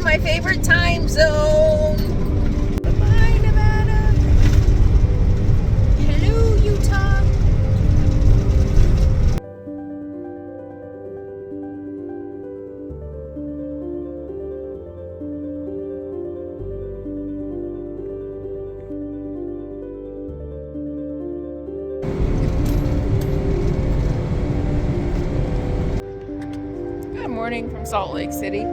in my favorite time zone. Bye, Nevada. Hello, Utah. Good morning from Salt Lake City.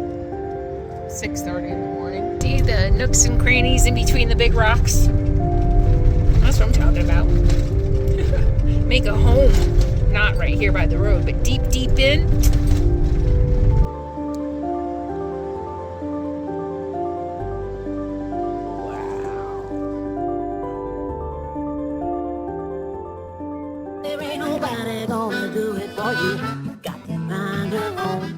6:30 in the morning. See the nooks and crannies in between the big rocks? That's what I'm talking about. Make a home. Not right here by the road, but deep, deep in. Wow. There ain't nobody gonna do it for you. You got to find your own.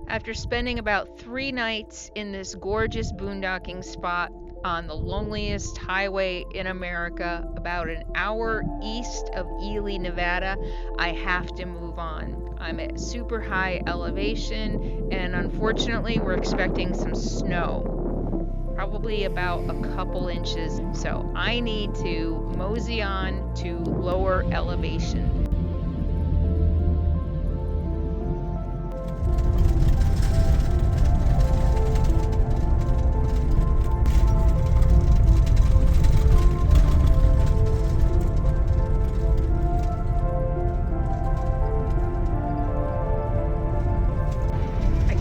After spending about 3 nights in this gorgeous boondocking spot on the loneliest highway in America, about an hour east of Ely, Nevada, I have to move on. I'm at super high elevation, and unfortunately we're expecting some snow. Probably about a couple inches, so I need to mosey on to lower elevation.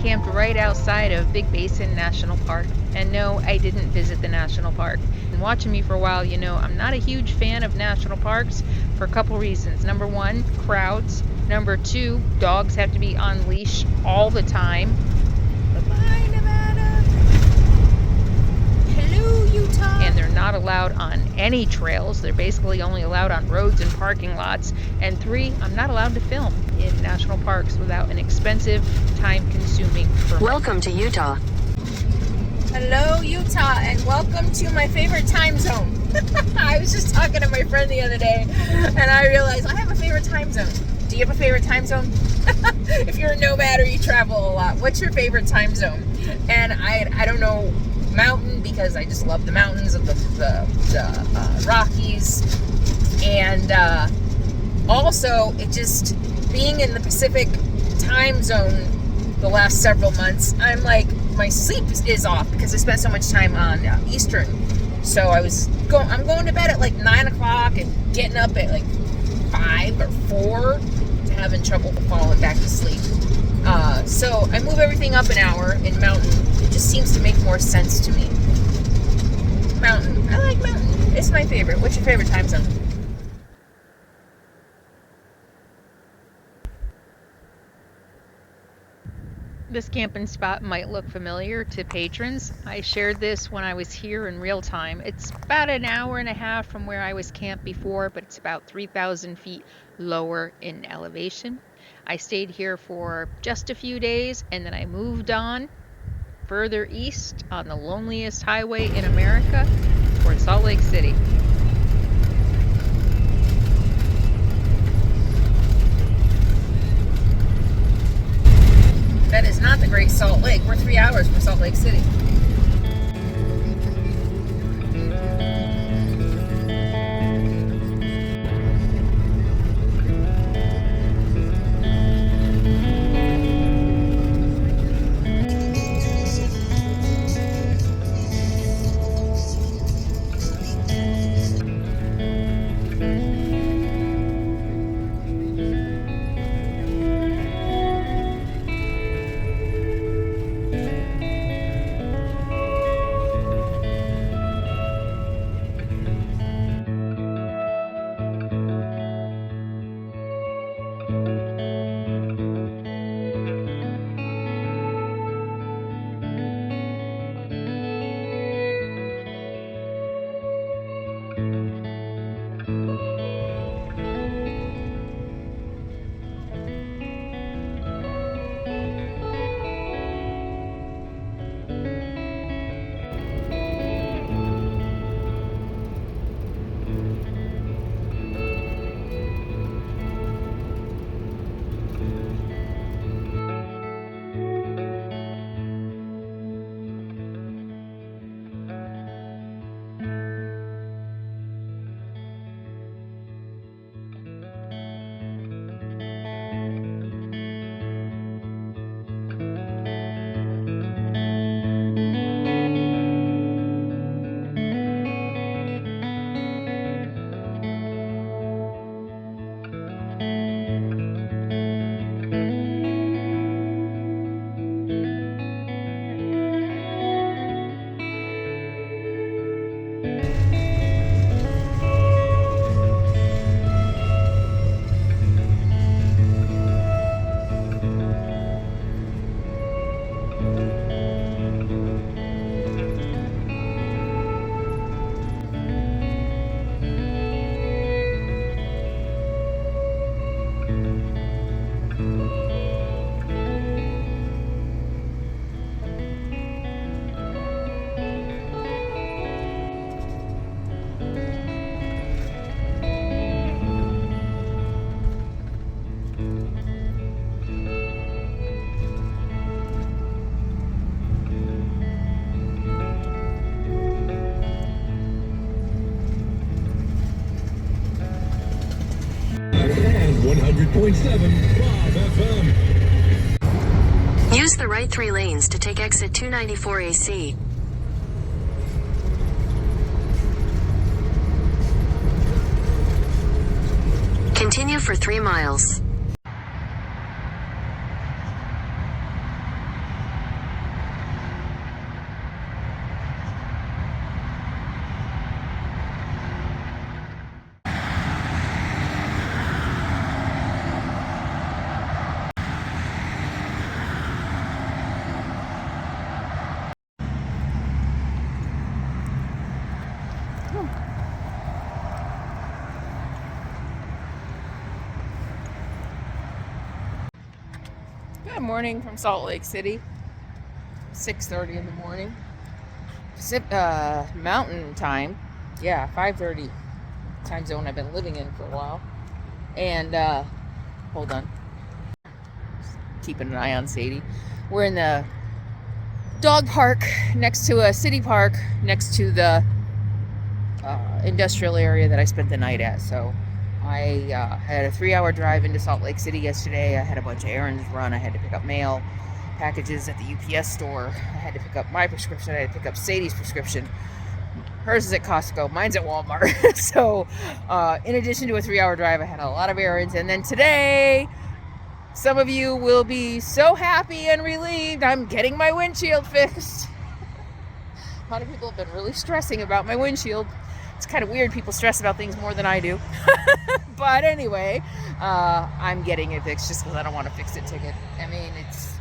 Camped right outside of Big Basin National Park. And no, I didn't visit the national park. And watching me for a while, you know I'm not a huge fan of national parks for a couple reasons. Number one, crowds. Number two, dogs have to be on leash all the time. Bye-bye, Nevada. Hello, Utah. And they're not allowed on any trails. They're basically only allowed on roads and parking lots. And three, I'm not allowed to film in national parks without an expensive, time-consuming permit. Welcome to Utah. Hello, Utah, and welcome to my favorite time zone. I was just talking to my friend the other day, and I realized I have a favorite time zone. Do you have a favorite time zone? If you're a nomad or you travel a lot, what's your favorite time zone? And I don't know, mountain, because I just love the mountains of the Rockies, and also it just being in the Pacific time zone the last several months, I'm like, my sleep is off because I spent so much time on Eastern. So I'm going to bed at like 9 o'clock and getting up at like 5 or 4, having trouble falling back to sleep. So I move everything up an hour in mountain. It just seems to make more sense to me. Mountain. I like mountain. It's my favorite. What's your favorite time zone? This camping spot might look familiar to patrons. I shared this when I was here in real time. It's about an hour and a half from where I was camped before, but it's about 3,000 feet lower in elevation. I stayed here for just a few days, and then I moved on further east on the loneliest highway in America toward Salt Lake City. That is not the Great Salt Lake. We're 3 hours from Salt Lake City. 101.7 Bob FM. Use the right 3 lanes to take exit 294 AC. Continue for 3 miles. Good morning from Salt Lake City. 6:30 in the morning. Mountain time. Yeah, 5:30 time zone I've been living in for a while. And hold on. Just keeping an eye on Sadie. We're in the dog park next to a city park next to the industrial area that I spent the night at. So I had a 3-hour drive into Salt Lake City yesterday. I had a bunch of errands to run. I had to pick up mail, packages at the UPS store. I had to pick up my prescription. I had to pick up Sadie's prescription. Hers is at Costco. Mine's at Walmart. So in addition to a 3-hour drive, I had a lot of errands. And then today, some of you will be so happy and relieved. I'm getting my windshield fixed. A lot of people have been really stressing about my windshield. It's kind of weird. People stress about things more than I do. But anyway, I'm getting it fixed just because I don't want a fix-it ticket. I mean, it's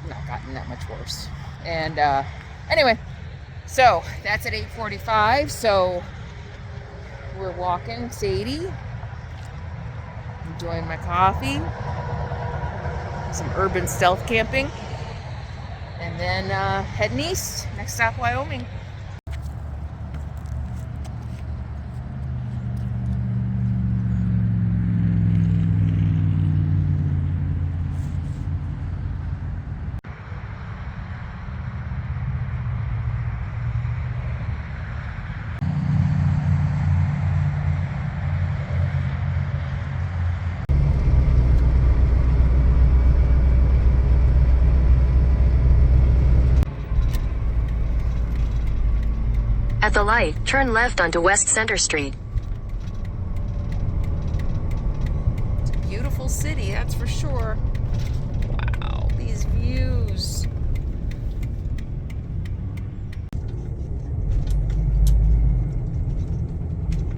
not gotten that much worse. And anyway, so that's at 8:45. So we're walking, Sadie, enjoying my coffee, some urban stealth camping, and then heading east. Next stop, Wyoming. At the light, turn left onto West Center Street. It's a beautiful city, that's for sure. Wow, these views.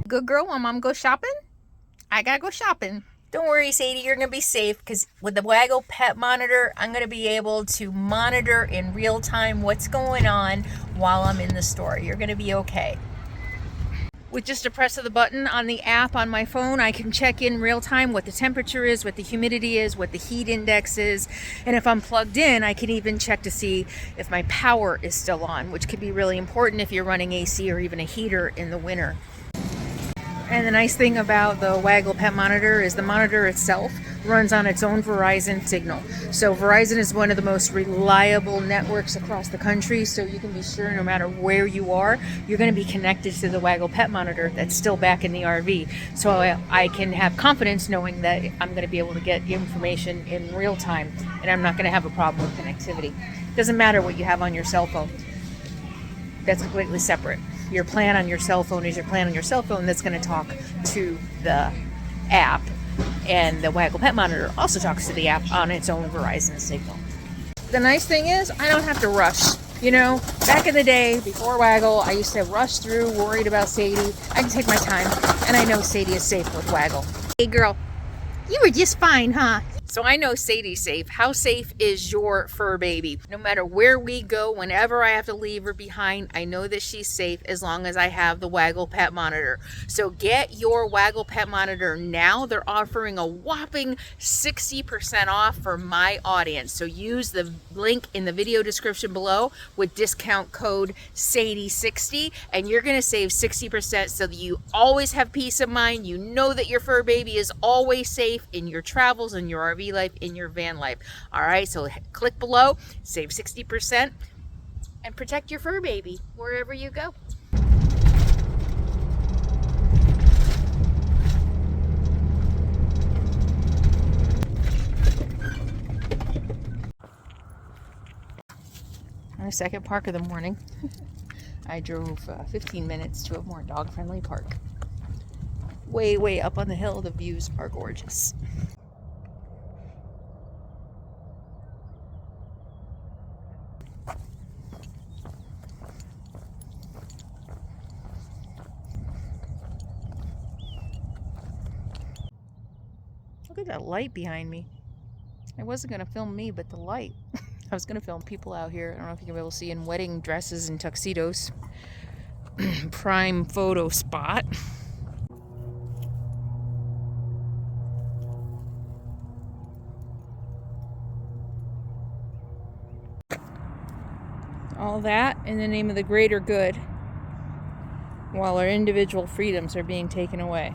Good girl, when mom goes shopping? I gotta go shopping. Don't worry, Sadie, you're going to be safe because with the Waggle Pet Monitor, I'm going to be able to monitor in real time what's going on while I'm in the store. You're going to be okay. With just a press of the button on the app on my phone, I can check in real time what the temperature is, what the humidity is, what the heat index is. And if I'm plugged in, I can even check to see if my power is still on, which could be really important if you're running AC or even a heater in the winter. And the nice thing about the Waggle Pet Monitor is the monitor itself runs on its own Verizon signal. So Verizon is one of the most reliable networks across the country, so you can be sure no matter where you are, you're going to be connected to the Waggle Pet Monitor that's still back in the RV. So I can have confidence knowing that I'm going to be able to get information in real time and I'm not going to have a problem with connectivity. It doesn't matter what you have on your cell phone. That's completely separate. Your plan on your cell phone is your plan on your cell phone that's going to talk to the app, and the Waggle Pet Monitor also talks to the app on its own Verizon signal. The nice thing is I don't have to rush. You know, back in the day before Waggle, I used to rush through worried about Sadie. I can take my time, and I know Sadie is safe with Waggle. Hey girl, you were just fine, huh? So I know Sadie's safe. How safe is your fur baby? No matter where we go, whenever I have to leave her behind, I know that she's safe as long as I have the Waggle Pet Monitor. So get your Waggle Pet Monitor now. They're offering a whopping 60% off for my audience. So use the link in the video description below with discount code Sadie60 and you're going to save 60% so that you always have peace of mind. You know that your fur baby is always safe in your travels, in your RV life, in your van life. All right, so click below, save 60%, and protect your fur baby wherever you go. our second park of the morning. I drove 15 minutes to a more dog-friendly park. Way, way up on the hill, the views are gorgeous. Look at that light behind me. I wasn't going to film me, but the light. I was going to film people out here. I don't know if you can be able to see, in wedding dresses and tuxedos. Prime photo spot. All that in the name of the greater good, while our individual freedoms are being taken away.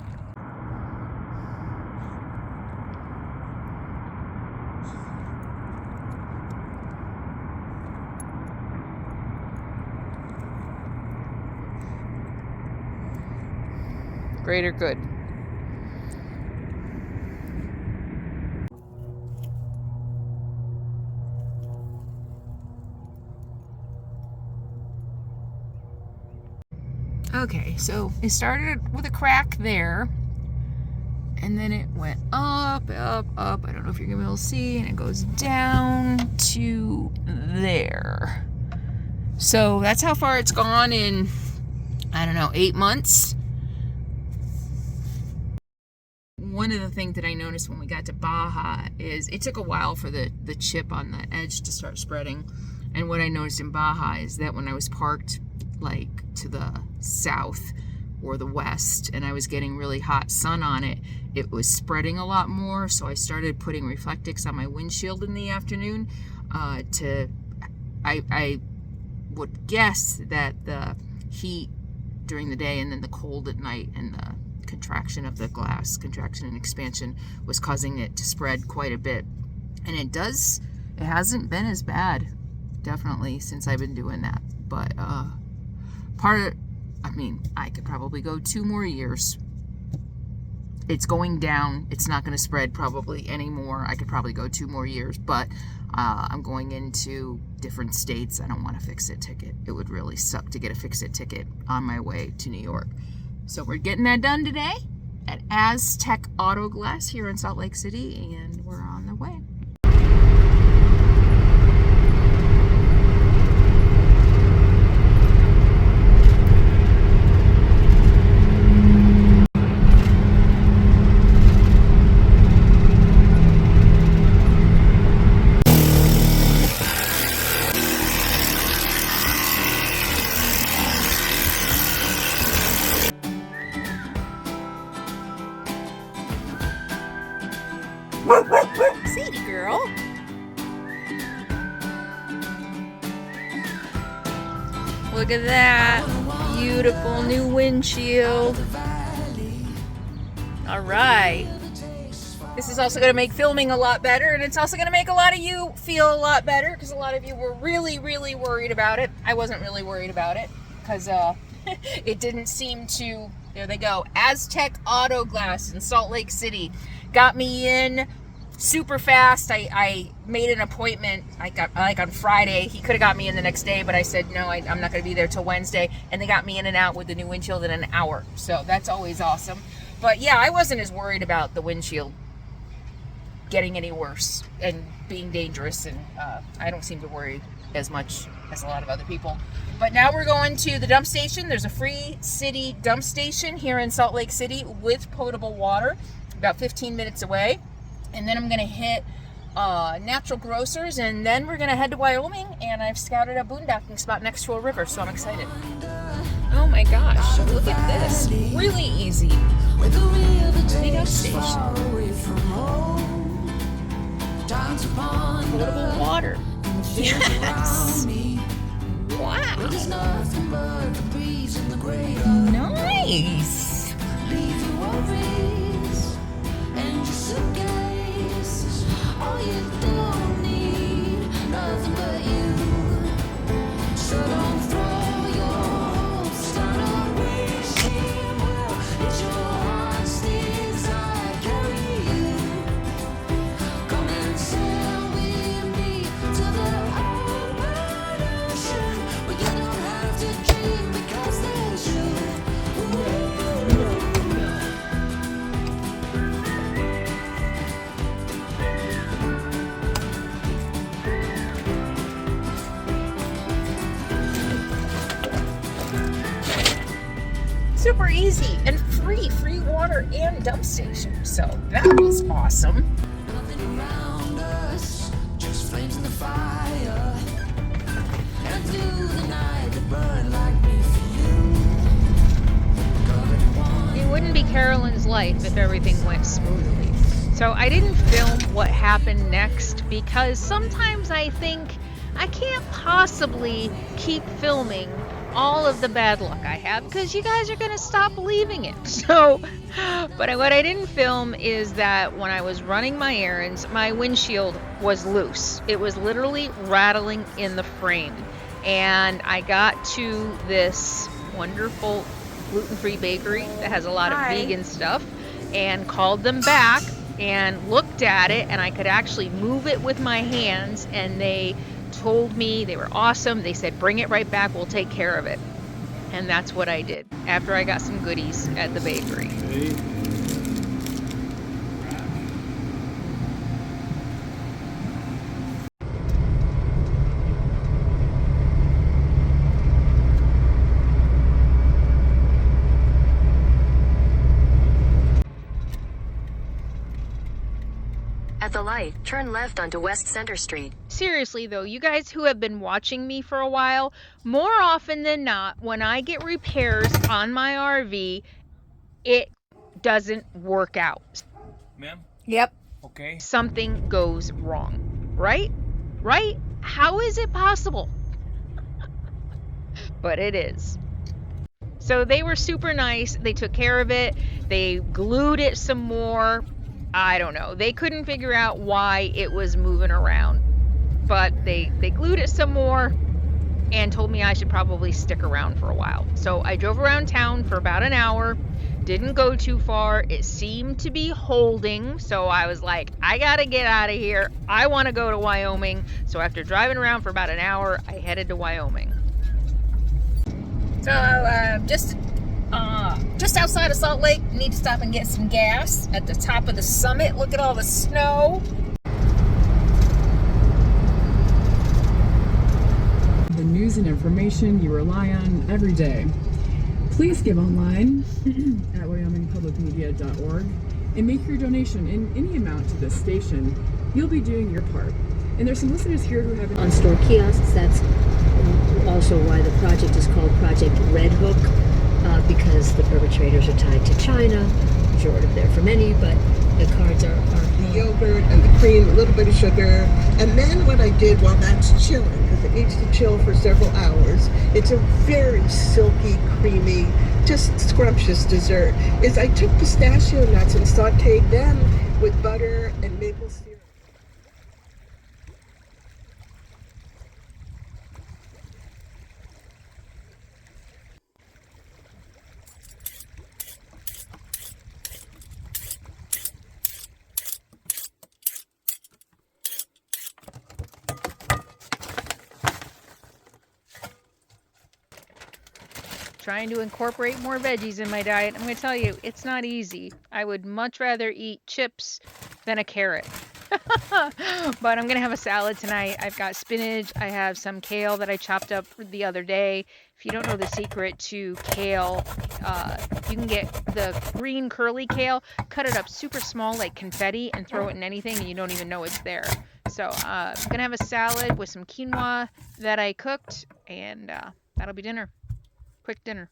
Greater good. Okay, so it started with a crack there, and then it went up, up, up. I don't know if you're gonna be able to see, and it goes down to there. So that's how far it's gone in, I don't know, 8 months. One of the things that I noticed when we got to Baja is it took a while for the chip on the edge to start spreading. And what I noticed in Baja is that when I was parked like to the south or the west and I was getting really hot sun on it, it was spreading a lot more. So I started putting Reflectix on my windshield in the afternoon I would guess that the heat during the day and then the cold at night and the contraction of the glass, contraction and expansion, was causing it to spread quite a bit. And it hasn't been as bad, definitely, since I've been doing that. But I could probably go 2 more years. It's going down. It's not going to spread probably anymore. I could probably go 2 more years, but I'm going into different states. I don't want a fix-it ticket. It would really suck to get a fix-it ticket on my way to New York. So we're getting that done today at Aztec Auto Glass here in Salt Lake City, and we're on the way. Sadie girl. Look at that. Beautiful new windshield. All right. This is also going to make filming a lot better, and it's also going to make a lot of you feel a lot better, because a lot of you were really, really worried about it. I wasn't really worried about it, because it didn't seem to... There they go. Aztec Auto Glass in Salt Lake City. Got me in super fast. I made an appointment like on Friday. He could have got me in the next day, but I said no, I'm not going to be there till Wednesday, and they got me in and out with the new windshield in an hour. So that's always awesome. But yeah, I wasn't as worried about the windshield getting any worse and being dangerous, and I don't seem to worry as much as a lot of other people. But now we're going to the dump station. There's a free city dump station here in Salt Lake City with potable water, about 15 minutes away. And then I'm gonna hit Natural Grocers, and then we're gonna head to Wyoming, and I've scouted a boondocking spot next to a river, so I'm excited. Oh my gosh, look at this. Really easy. Free dump station. Potable water. Yes. Wow. Nice. All you don't need, nothing but you. So don't throw your hopes down a wishing well. It's your heart's desire, carry you. Come and sail with me to the open ocean. super easy and free water and dump station. So that was awesome. Nothing around us, just flames in the fire. And through the night that burn like me for you. It wouldn't be Carolyn's life if everything went smoothly. So I didn't film what happened next because sometimes I think I can't possibly keep filming all of the bad luck I have because you guys are going to stop believing it. So, but what I didn't film is that when I was running my errands, my windshield was loose. It was literally rattling in the frame. And I got to this wonderful gluten-free bakery that has a lot of vegan stuff and called them back and looked at it, and I could actually move it with my hands, and they told me they were awesome. They said, bring it right back, we'll take care of it. And that's what I did after I got some goodies at the bakery. At the light, turn left onto West Center Street. Seriously though, you guys who have been watching me for a while, more often than not, when I get repairs on my RV, it doesn't work out. Ma'am? Yep. Okay. Something goes wrong, right? Right? How is it possible? But it is. So they were super nice. They took care of it. They glued it some more. I don't know. They couldn't figure out why it was moving around. But they glued it some more and told me I should probably stick around for a while. So I drove around town for about an hour. Didn't go too far. It seemed to be holding. So I was like, I gotta get out of here. I want to go to Wyoming. So after driving around for about an hour, I headed to Wyoming. So just outside of Salt Lake, need to stop and get some gas at the top of the summit. Look at all the snow. The news and information you rely on every day. Please give online at wyomingpublicmedia.org and make your donation in any amount to this station. You'll be doing your part. And there's some listeners here who have on-store kiosks. That's also why the project is called Project Red Hook, because the perpetrators are tied to China. Short of there for many, but the cards are the yogurt and the cream, a little bit of sugar. And then what I did while that's chilling, because it needs to chill for several hours, it's a very silky, creamy, just scrumptious dessert, is I took pistachio nuts and sauteed them with butter and maple syrup. Trying to incorporate more veggies in my diet. I'm going to tell you, it's not easy. I would much rather eat chips than a carrot. But I'm going to have a salad tonight. I've got spinach. I have some kale that I chopped up the other day. If you don't know the secret to kale, you can get the green curly kale, cut it up super small like confetti and throw it in anything and you don't even know it's there. So I'm going to have a salad with some quinoa that I cooked, and that'll be dinner. Quick dinner.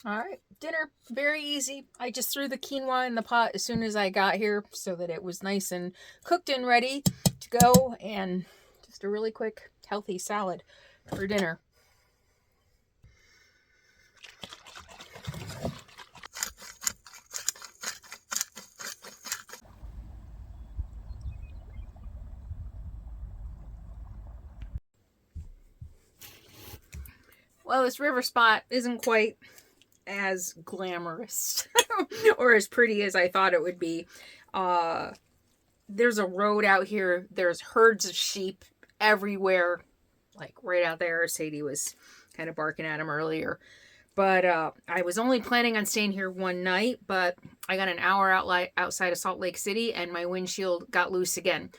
All right, dinner, very easy. I just threw the quinoa in the pot as soon as I got here so that it was nice and cooked and ready to go, and just a really quick, healthy salad for dinner. Well, this river spot isn't quite as glamorous or as pretty as I thought it would be. There's a road out here. There's herds of sheep everywhere, like right out there. Sadie was kind of barking at him earlier. But I was only planning on staying here one night, but I got an hour outside of Salt Lake City and my windshield got loose again.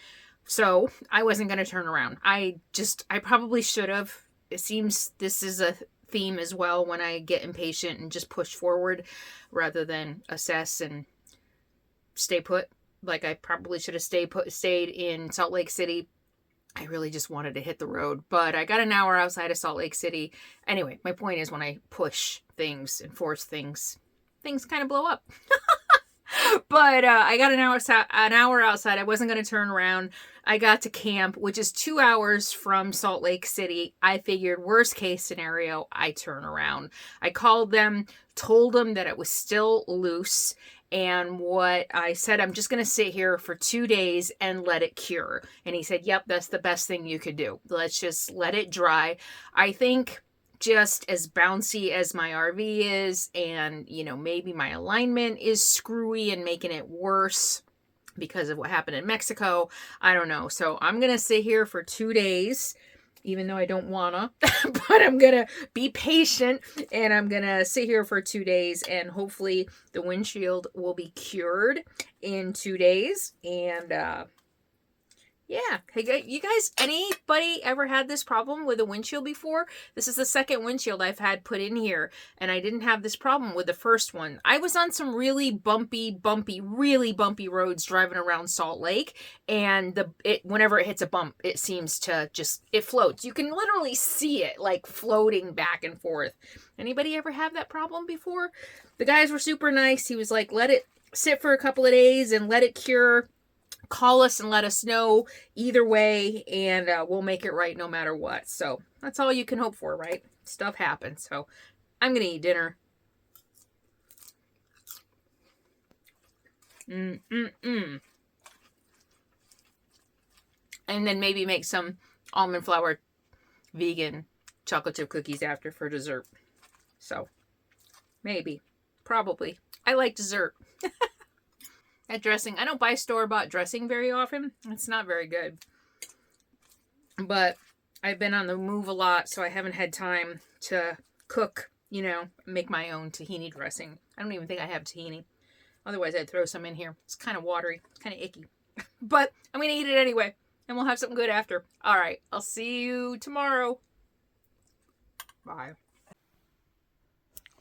So I wasn't going to turn around. I probably should have. It seems this is a theme as well when I get impatient and just push forward rather than assess and stay put. Like I probably should have stayed in Salt Lake City. I really just wanted to hit the road, but I got an hour outside of Salt Lake City. Anyway, my point is when I push things and force things kind of blow up. But I got an hour outside. I wasn't going to turn around. I got to camp, which is 2 hours from Salt Lake City. I figured worst case scenario, I turn around. I called them, told them that it was still loose. And what I said, I'm just going to sit here for 2 days and let it cure. And he said, yep, that's the best thing you could do. Let's just let it dry. I think just as bouncy as my RV is, and, you know, maybe my alignment is screwy and making it worse because of what happened in Mexico. I don't know. So I'm going to sit here for 2 days, even though I don't wanna, but I'm gonna be patient and I'm gonna sit here for 2 days and hopefully the windshield will be cured in 2 days. And yeah, hey, you guys, anybody ever had this problem with a windshield before? This is the second windshield I've had put in here, and I didn't have this problem with the first one. I was on some really bumpy roads driving around Salt Lake, and whenever it hits a bump, it seems to it floats. You can literally see it like floating back and forth. Anybody ever have that problem before? The guys were super nice. He was like, let it sit for a couple of days and let it cure. Call us and let us know either way, and we'll make it right no matter what. So that's all you can hope for, right? Stuff happens. So I'm gonna eat dinner. And then maybe make some almond flour vegan chocolate chip cookies after for dessert. So maybe, probably. I like dessert. That dressing, I don't buy store-bought dressing very often. It's not very good. But I've been on the move a lot, so I haven't had time to cook, you know, make my own tahini dressing. I don't even think I have tahini. Otherwise, I'd throw some in here. It's kind of watery. It's kind of icky. But I'm going to eat it anyway, and we'll have something good after. All right, I'll see you tomorrow. Bye.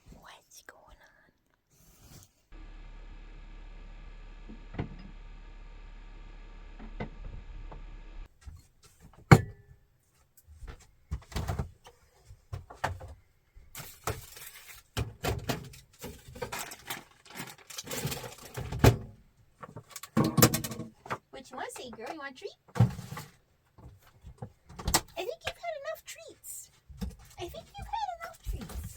What's going on? What you want to say, girl? You want a treat? I think you've had enough treats. I think you've had enough treats.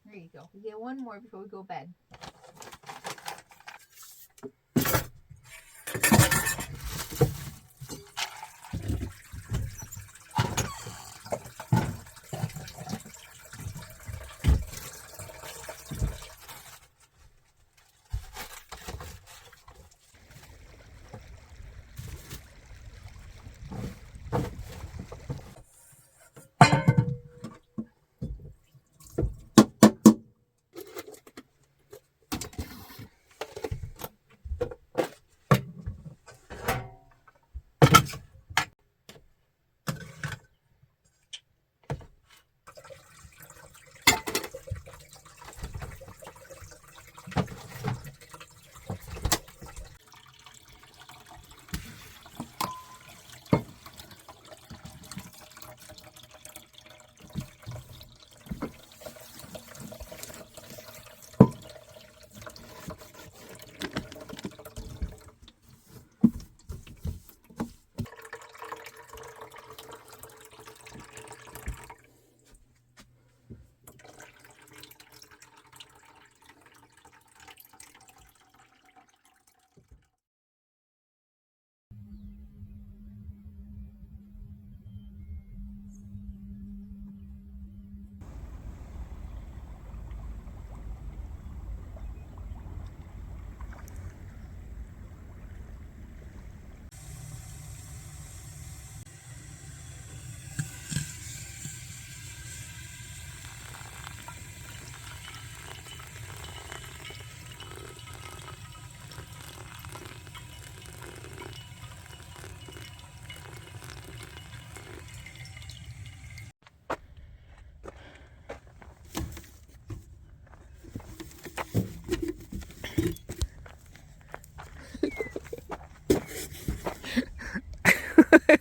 There you go. We get one more before we go to bed.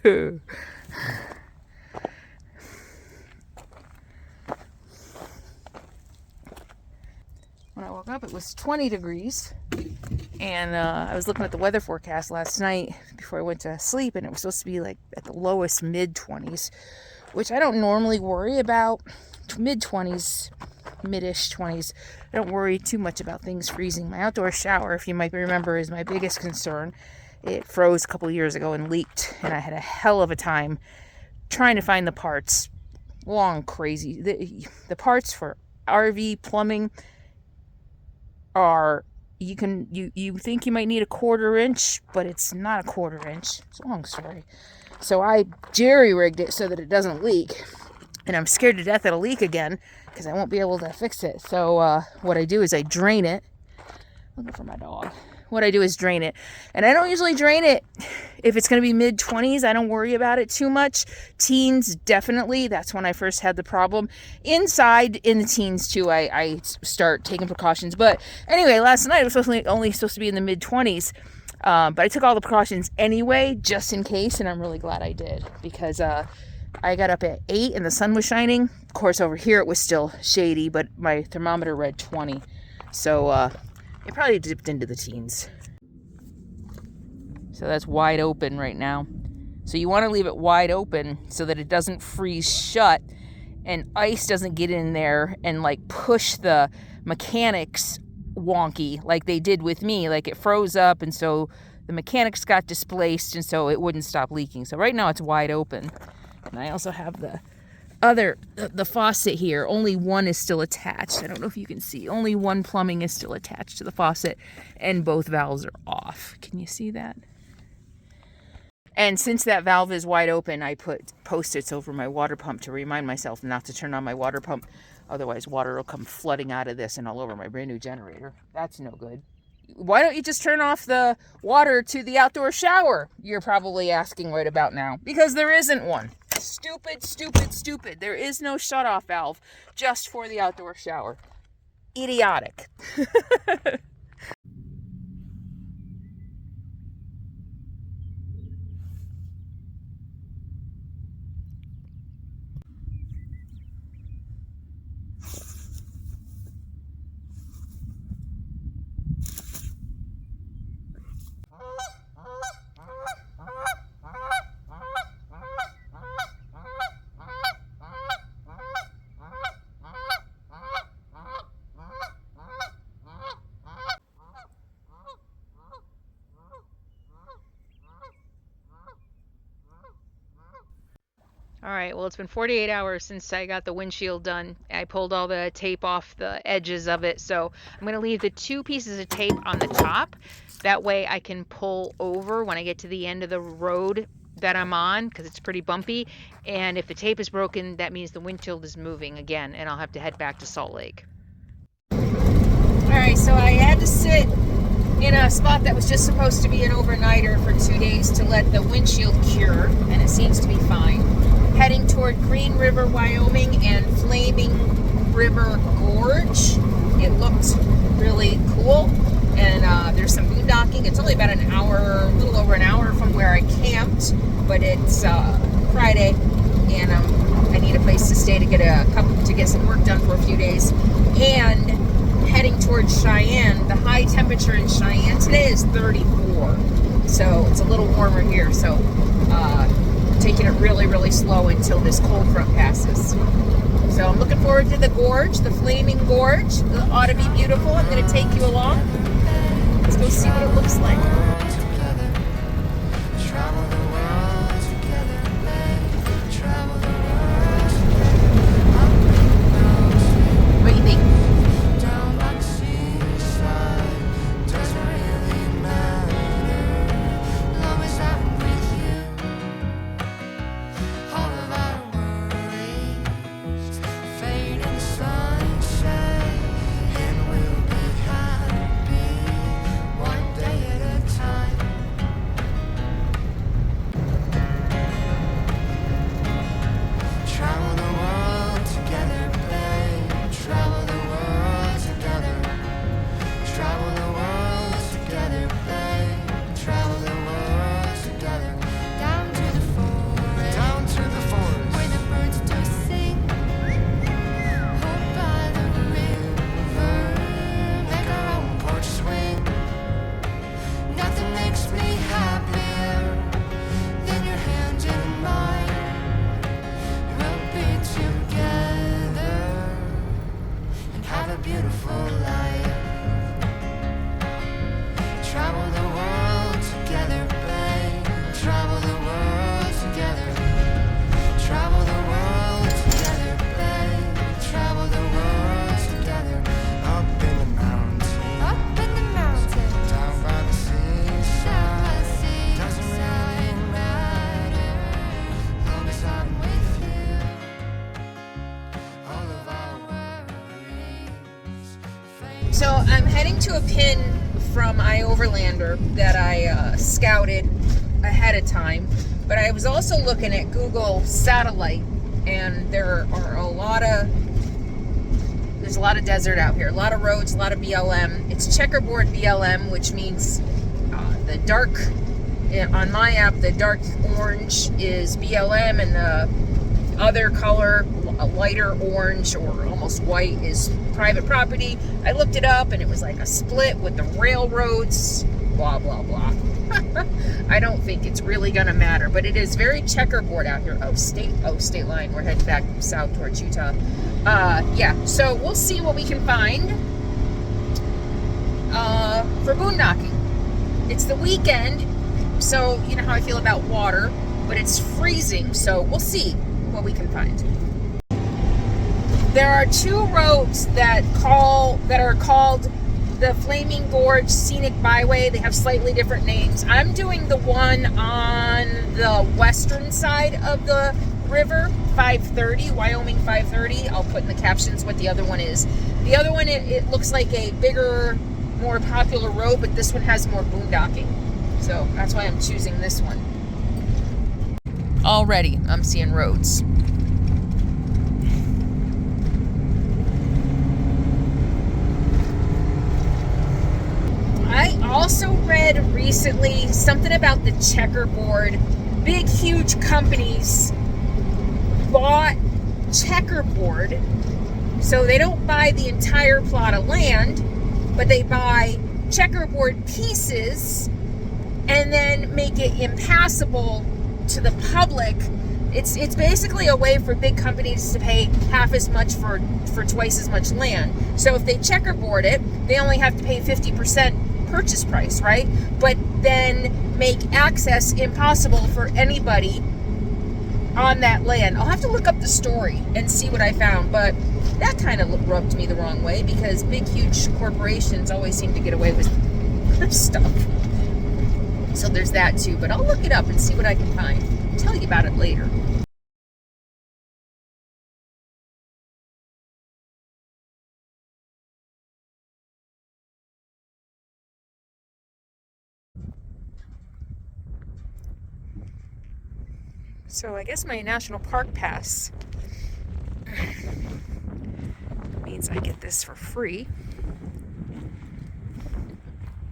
When I woke up, it was 20 degrees. And I was looking at the weather forecast last night before I went to sleep, and it was supposed to be like at the lowest mid-20s, which I don't normally worry about. Mid-20s, mid-ish 20s. I don't worry too much about things freezing. My outdoor shower, if you might remember, is my biggest concern. It froze a couple years ago and leaked, and I had a hell of a time trying to find the parts. Long, crazy. The parts for RV plumbing are, you think you might need a 1/4 inch, but it's not a 1/4 inch. It's a long story. So I jerry-rigged it so that it doesn't leak. And I'm scared to death it'll leak again because I won't be able to fix it. So what I do is I drain it. Looking for my dog. What I do is drain it. And I don't usually drain it if it's going to be mid-20s. I don't worry about it too much. Teens, definitely. That's when I first had the problem. Inside, in the teens too, I start taking precautions. But anyway, last night it was only supposed to be in the mid-20s. But I took all the precautions anyway, just in case. And I'm really glad I did. Because I got up at 8 and the sun was shining. Of course, over here it was still shady, but my thermometer read 20. So it probably dipped into the teens. So that's wide open right now. So you want to leave it wide open so that it doesn't freeze shut and ice doesn't get in there and like push the mechanics wonky like they did with me. Like it froze up and so the mechanics got displaced and so it wouldn't stop leaking. So right now it's wide open. And I also have the faucet here. Only one is still attached. I don't know if you can see. Only one plumbing is still attached to the faucet and both valves are off. Can you see that? And since that valve is wide open, I put Post-its over my water pump to remind myself not to turn on my water pump. Otherwise, water will come flooding out of this and all over my brand new generator. That's no good. Why don't you just turn off the water to the outdoor shower? You're probably asking right about now. Because there isn't one. Stupid, stupid, stupid. There is no shutoff valve just for the outdoor shower. Idiotic. All right, well, it's been 48 hours since I got the windshield done. I pulled all the tape off the edges of it, so I'm going to leave the 2 pieces of tape on the top. That way I can pull over when I get to the end of the road that I'm on, because it's pretty bumpy. And if the tape is broken, that means the windshield is moving again, and I'll have to head back to Salt Lake. All right, so I had to sit in a spot that was just supposed to be an overnighter for 2 days to let the windshield cure, and it seems to be fine. Heading toward Green River, Wyoming and Flaming River Gorge. It looked really cool. And there's some boondocking. It's only about an hour, a little over an hour from where I camped, but it's Friday, and I need a place to stay to get some work done for a few days. And heading towards Cheyenne, the high temperature in Cheyenne today is 34, so it's a little warmer here. So taking it really, really slow until this cold front passes. So I'm looking forward to the gorge, the Flaming Gorge. It ought to be beautiful. I'm going to take you along. Let's go see what it looks like. What do you think? One day at a time. So I'm heading to a pin from iOverlander that I scouted ahead of time, but I was also looking at Google Satellite, and there's a lot of desert out here, a lot of roads, a lot of BLM. It's checkerboard BLM, which means the dark, on my app, the dark orange is BLM, and the other color, a lighter orange or almost white, is private property. I looked it up and it was like a split with the railroads, blah, blah, blah. I don't think it's really gonna matter, but it is very checkerboard out here. State line. We're heading back south towards Utah. Yeah, so we'll see what we can find for boondocking. It's the weekend, so you know how I feel about water, but it's freezing, so we'll see what we can find. There are two roads that are called the Flaming Gorge Scenic Byway. They have slightly different names. I'm doing the one on the western side of the river, 530, Wyoming 530. I'll put in the captions what the other one is. The other one, it looks like a bigger, more popular road, but this one has more boondocking. So that's why I'm choosing this one. Already, I'm seeing roads. I also read recently something about the checkerboard. Big, huge companies bought checkerboard, so they don't buy the entire plot of land, but they buy checkerboard pieces and then make it impassable to the public. It's basically a way for big companies to pay half as much for twice as much land. So if they checkerboard it, they only have to pay 50% purchase price, right? But then make access impossible for anybody on that land. I'll have to look up the story and see what I found, but that kind of rubbed me the wrong way, because big, huge corporations always seem to get away with stuff. So there's that too, but I'll look it up and see what I can find. I'll tell you about it later. So I guess my national park pass means I get this for free.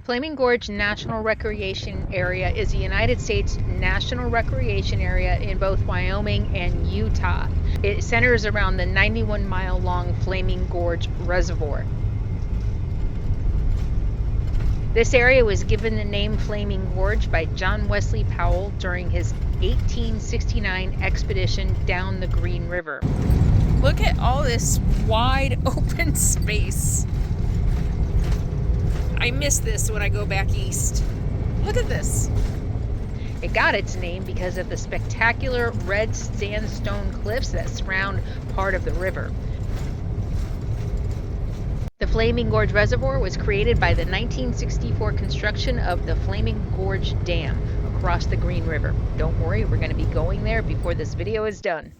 Flaming Gorge National Recreation Area is a United States national recreation area in both Wyoming and Utah. It centers around the 91-mile-long Flaming Gorge Reservoir. This area was given the name Flaming Gorge by John Wesley Powell during his 1869 expedition down the Green River. Look at all this wide open space. I miss this when I go back east. Look at this. It got its name because of the spectacular red sandstone cliffs that surround part of the river. The Flaming Gorge Reservoir was created by the 1964 construction of the Flaming Gorge Dam across the Green River. Don't worry, we're going to be going there before this video is done.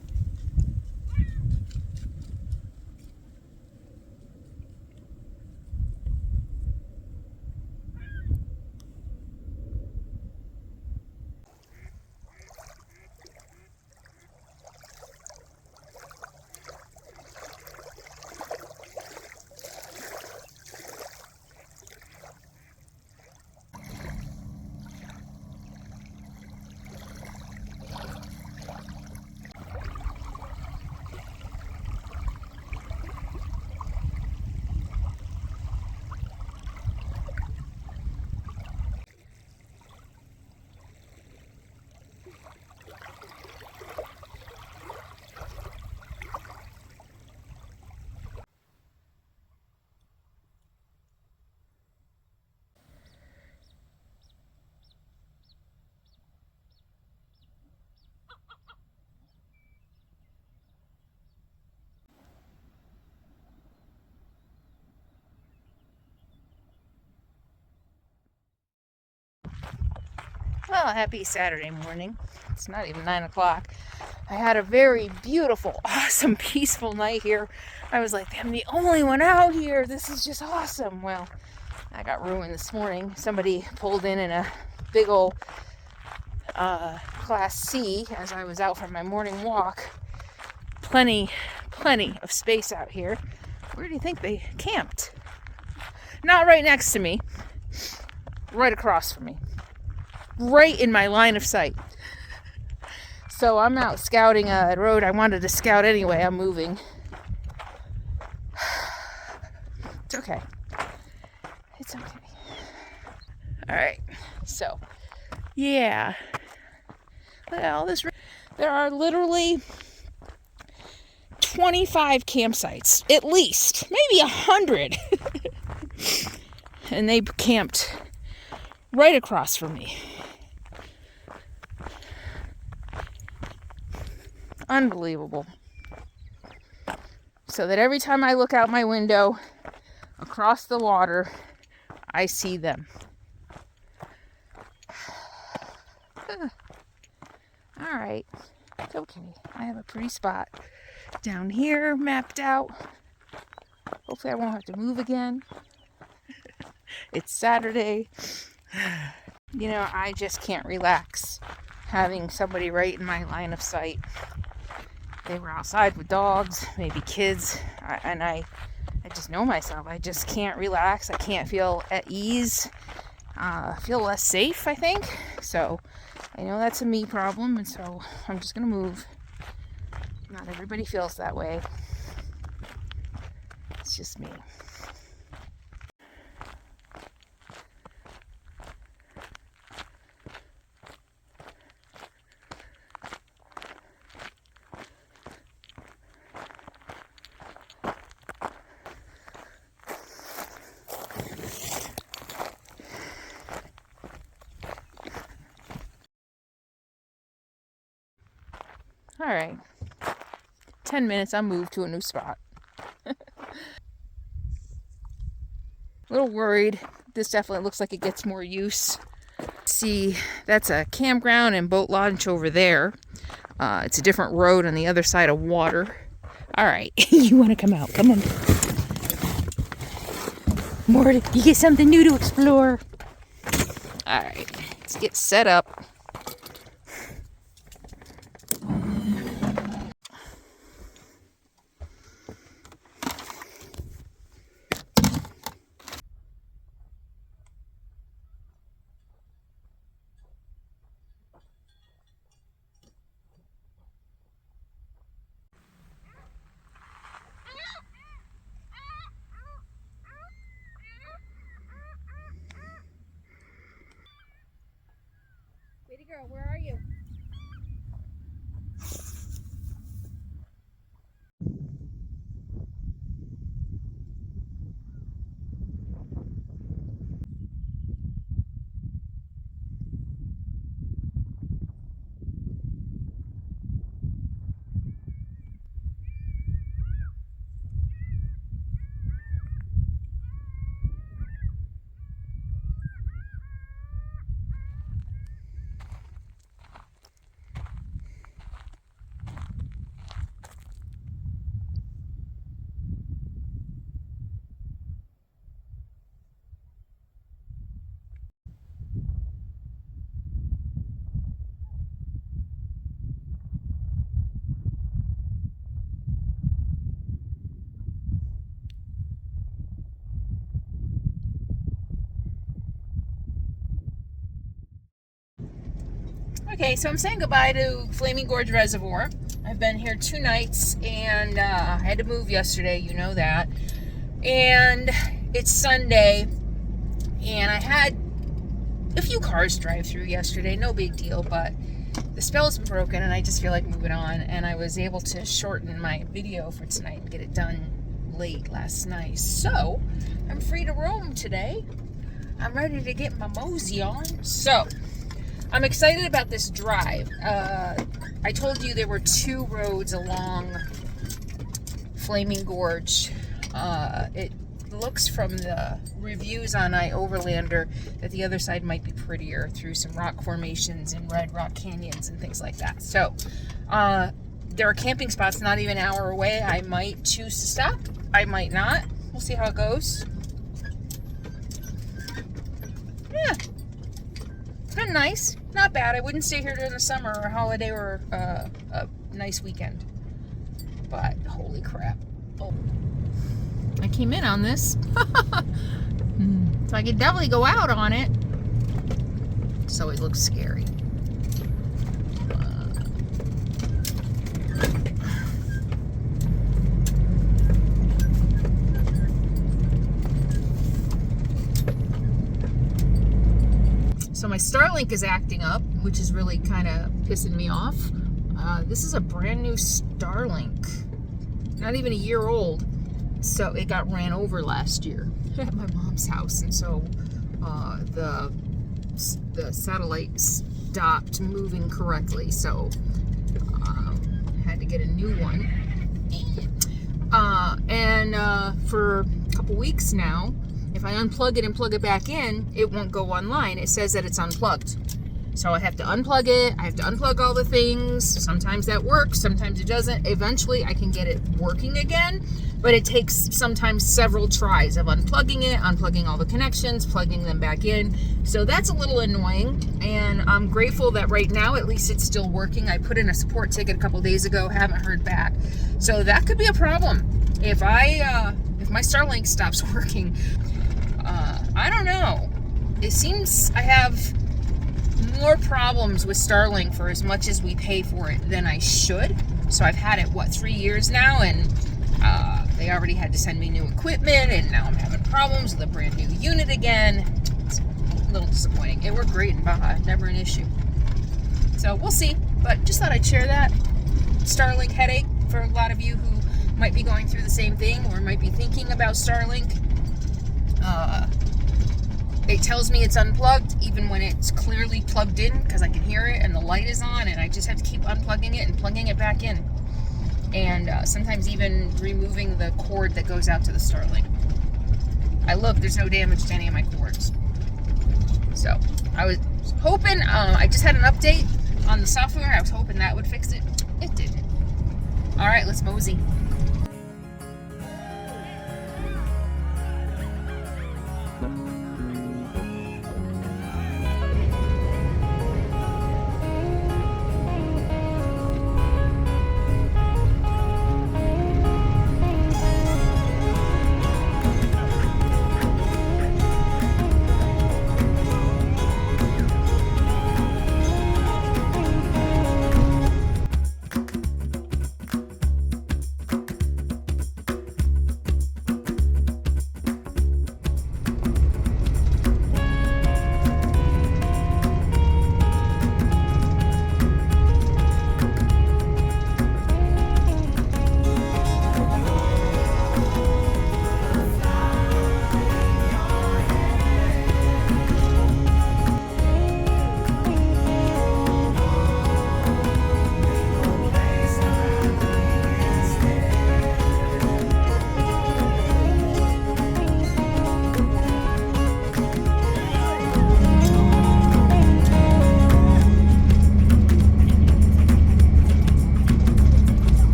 Well, happy Saturday morning. It's not even 9 o'clock. I had a very beautiful, awesome, peaceful night here. I was like, I'm the only one out here. This is just awesome. Well, I got ruined this morning. Somebody pulled in a big old Class C as I was out for my morning walk. Plenty of space out here. Where do you think they camped? Not right next to me. Right across from me. Right in my line of sight. So I'm out scouting a road I wanted to scout anyway. I'm moving. It's okay. It's okay. Alright. So, yeah. Well, there are literally 25 campsites. At least. Maybe 100. And they camped right across from me. Unbelievable. So that every time I look out my window across the water, I see them. All right. It's okay. I have a pretty spot down here mapped out. Hopefully I won't have to move again. It's Saturday. You know, I just can't relax having somebody right in my line of sight. They were outside with dogs, maybe kids, and I just know myself. I just can't relax. I can't feel at ease. Feel less safe, I think. So I know that's a me problem, and so I'm just gonna move. Not everybody feels that way. It's just me. All right, 10 minutes, I'll move to a new spot. A little worried. This definitely looks like it gets more use. See, that's a campground and boat launch over there. It's a different road on the other side of water. All right, you want to come out? Come on. More, you get something new to explore. All right, let's get set up. Baby girl, where are you? Okay, so I'm saying goodbye to Flaming Gorge Reservoir. I've been here 2 nights, and I had to move yesterday, you know that. And it's Sunday, and I had a few cars drive through yesterday, no big deal, but the spell's been broken, and I just feel like moving on, and I was able to shorten my video for tonight and get it done late last night. So, I'm free to roam today. I'm ready to get my mosey on. So, I'm excited about this drive. I told you there were 2 roads along Flaming Gorge. It looks from the reviews on iOverlander that the other side might be pretty prettier through some rock formations and red rock canyons and things like that. So there are camping spots not even an hour away. I might choose to stop. I might not. We'll see how it goes. Yeah. It's been nice. Not bad. I wouldn't stay here during the summer or a holiday or a nice weekend. But holy crap. Oh. I came in on this. So I could definitely go out on it. So it looks scary. So my Starlink is acting up, which is really kind of pissing me off. This is a brand new Starlink, not even a year old. So it got ran over last year at my mom's house, and so the satellite stopped moving correctly. So had to get a new one. For a couple weeks now, if I unplug it and plug it back in, it won't go online. It says that it's unplugged. So I have to unplug it. I have to unplug all the things. Sometimes that works, sometimes it doesn't. Eventually I can get it working again, but it takes sometimes several tries of unplugging it, unplugging all the connections, plugging them back in. So that's a little annoying, and I'm grateful that right now at least it's still working. I put in a support ticket a couple days ago, haven't heard back. So that could be a problem. If my Starlink stops working, I don't know. It seems I have more problems with Starlink for as much as we pay for it than I should. So I've had it, 3 years now, and they already had to send me new equipment, and now I'm having problems with a brand new unit again. It's a little disappointing. It worked great in Baja, never an issue. So we'll see, but just thought I'd share that Starlink headache for a lot of you who might be going through the same thing or might be thinking about Starlink. It tells me it's unplugged even when it's clearly plugged in, because I can hear it and the light is on, and I just have to keep unplugging it and plugging it back in. And sometimes even removing the cord that goes out to the Starlink. I look, there's no damage to any of my cords. So I was hoping, I just had an update on the software. I was hoping that would fix it. It didn't. All right, let's mosey.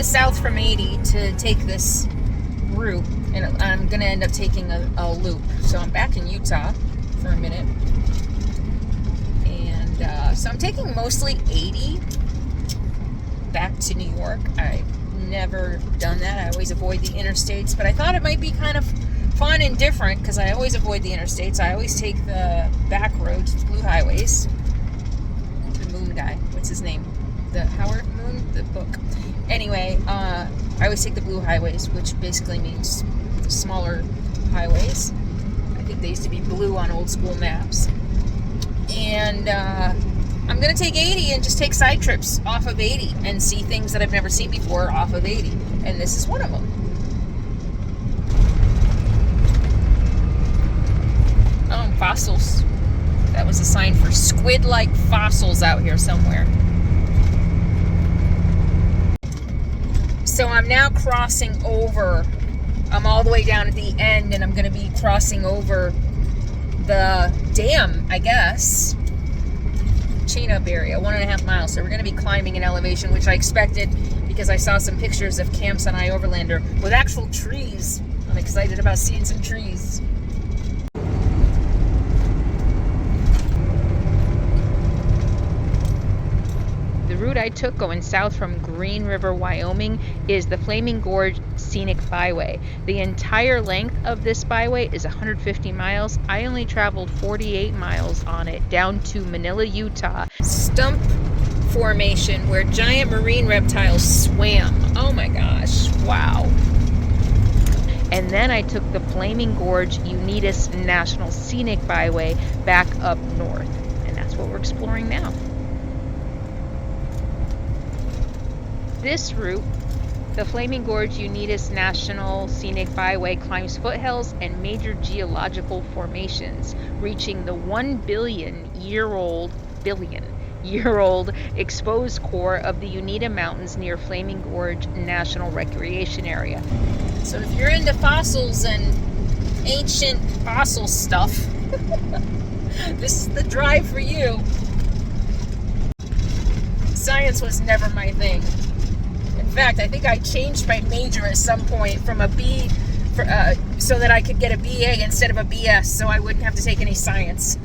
South from 80 to take this route, and I'm gonna end up taking a loop. So I'm back in Utah for a minute, and so I'm taking mostly 80 back to New York. I've never done that. I always avoid the interstates, but I thought it might be kind of fun and different because I always avoid the interstates. I always take the back roads, the blue highways. The Moon guy, what's his name? The Howard Moon, the book. Anyway, I always take the blue highways, which basically means the smaller highways. I think they used to be blue on old school maps. And I'm gonna take 80 and just take side trips off of 80 and see things that I've never seen before off of 80. And this is one of them. Oh, fossils. That was a sign for squid-like fossils out here somewhere. So I'm now crossing over. I'm all the way down at the end, and I'm going to be crossing over the dam, I guess. Chain up area, 1.5 miles. So we're going to be climbing an elevation, which I expected because I saw some pictures of camps on iOverlander with actual trees. I'm excited about seeing some trees. The route I took going south from Green River, Wyoming is the Flaming Gorge Scenic Byway. The entire length of this byway is 150 miles. I only traveled 48 miles on it down to Manila, Utah. Stump formation where giant marine reptiles swam. Oh my gosh, wow. And then I took the Flaming Gorge Unitas National Scenic Byway back up north. And that's what we're exploring now. This route, the Flaming Gorge Unitas National Scenic Byway, climbs foothills and major geological formations, reaching the 1 billion year old exposed core of the Unita Mountains near Flaming Gorge National Recreation Area. So if you're into fossils and ancient fossil stuff, this is the drive for you. Science was never my thing. In fact, I think I changed my major at some point from a B so that I could get a BA instead of a BS, so I wouldn't have to take any science.